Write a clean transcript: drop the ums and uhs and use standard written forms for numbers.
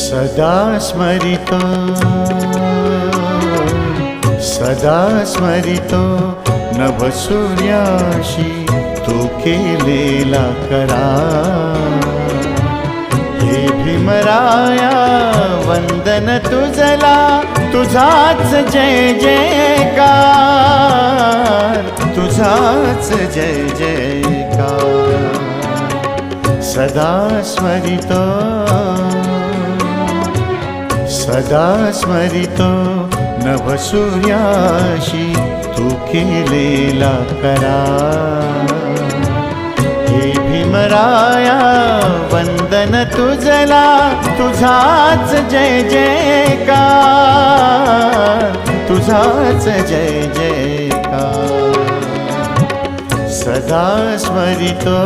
सदा स्मरितो सदा स्मरितो नभसूर्याशी तू केलेला करार। हे भीमराया वंदन तुझला, तुझाच जय जयकार, तुझाच जय जयकार। सदा स्मरितो सदा स्मरितो नभसूर्याशी तू केलेला करार। हे भीमराया वंदन तुझला, तुझाच जय जयकार, तुझाच जय जयकार। सदा स्मरितो